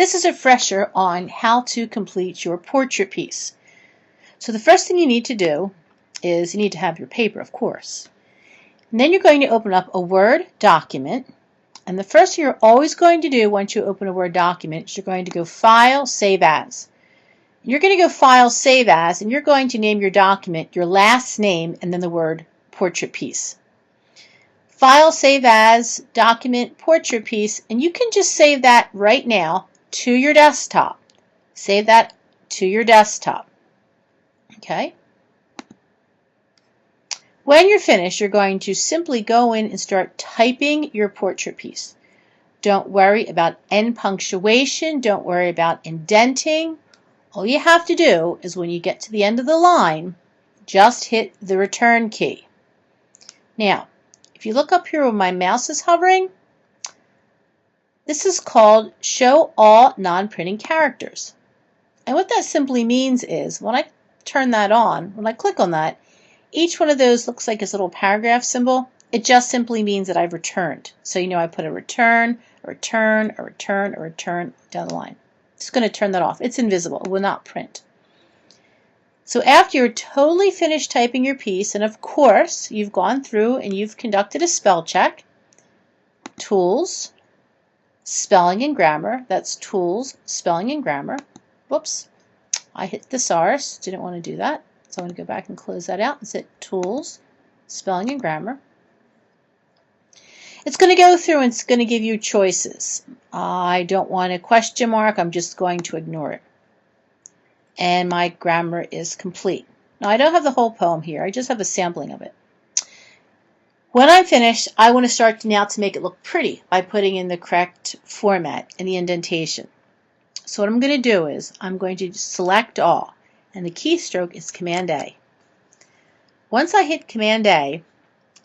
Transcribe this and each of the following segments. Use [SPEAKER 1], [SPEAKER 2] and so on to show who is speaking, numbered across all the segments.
[SPEAKER 1] This is a refresher on how to complete your portrait piece. So the first thing you need to do is you need to have your paper, of course. And then you're going to open up a Word document. And the first thing you're always going to do once you open a Word document is you're going to go File, Save As. You're going to go File, Save As, and you're going to name your document your last name and then the word portrait piece. File, Save As, Document, Portrait Piece, and you can just save that right now to your desktop. Save that to your desktop. Okay? When you're finished, you're going to simply go in and start typing your portrait piece. Don't worry about end punctuation. Don't worry about indenting. All you have to do is when you get to the end of the line, just hit the return key. Now, if you look up here where my mouse is hovering, this is called Show All Non-Printing Characters. And what that simply means is when I turn that on, when I click on that, each one of those looks like this little paragraph symbol. It just simply means that I've returned. So you know I put a return, a return, a return, a return down the line. It's going to turn that off. It's invisible. It will not print. So after you're totally finished typing your piece, and of course you've gone through and you've conducted a spell check, Tools, Spelling and Grammar. That's Tools, Spelling and Grammar. Whoops, I hit thesaurus. Didn't want to do that. So I'm going to go back and close that out and say Tools, Spelling and Grammar. It's going to go through and it's going to give you choices. I don't want a question mark. I'm just going to ignore it. And my grammar is complete. Now I don't have the whole poem here. I just have a sampling of it. When I'm finished, I want to start now to make it look pretty by putting in the correct format and the indentation. So what I'm going to do is I'm going to select all. And the keystroke is Command A. Once I hit Command A,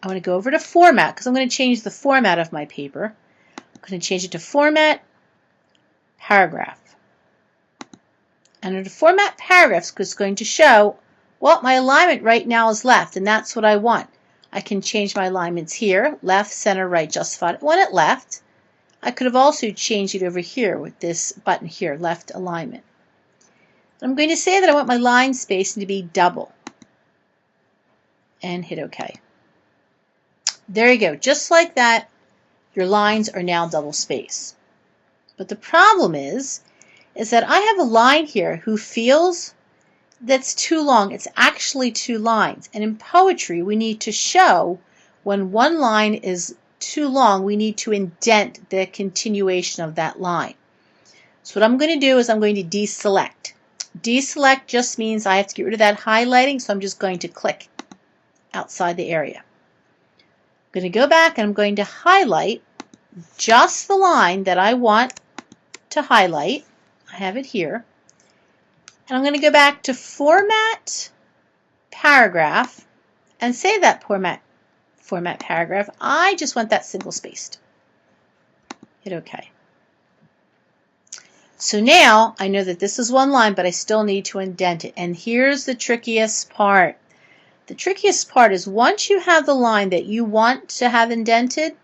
[SPEAKER 1] I'm going to go over to Format because I'm going to change the format of my paper. I'm going to change it to Format, Paragraph. And under Format Paragraphs, it's going to show what my alignment right now is left, and that's what I want. I can change my alignments here, left, center, right, justified. I want it left. I could have also changed it over here with this button here, left alignment. I'm going to say that I want my line spacing to be double. And hit OK. There you go. Just like that, your lines are now double spaced. But the problem is that I have a line here who feels that's too long. It's actually two lines. And in poetry, we need to show when one line is too long, we need to indent the continuation of that line. So what I'm going to do is I'm going to deselect. Deselect just means I have to get rid of that highlighting, so I'm just going to click outside the area. I'm going to go back and I'm going to highlight just the line that I want to highlight. I have it here. And I'm going to go back to Format, Paragraph, and save that Format Paragraph. I just want that single spaced. Hit OK. So now I know that this is one line, but I still need to indent it. And here's the trickiest part. The trickiest part is once you have the line that you want to have indented,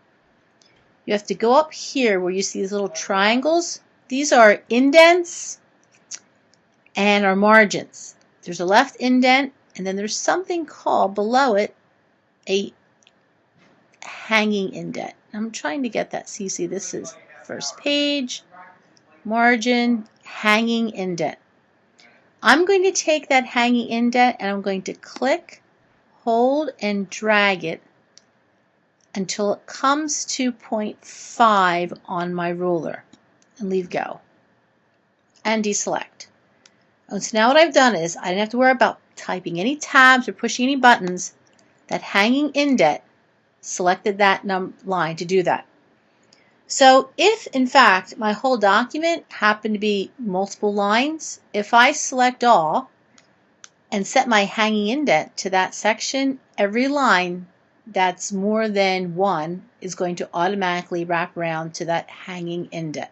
[SPEAKER 1] you have to go up here where you see these little triangles. These are indents and our margins. There's a left indent, and then there's something called below it a hanging indent. I'm trying to get that. So you see this is first page, margin, hanging indent. I'm going to take that hanging indent and I'm going to click, hold, and drag it until it comes to 0.5 on my ruler and leave go and deselect. And so now what I've done is I didn't have to worry about typing any tabs or pushing any buttons. That hanging indent selected that line to do that. So if in fact my whole document happened to be multiple lines, if I select all and set my hanging indent to that section, every line that's more than one is going to automatically wrap around to that hanging indent.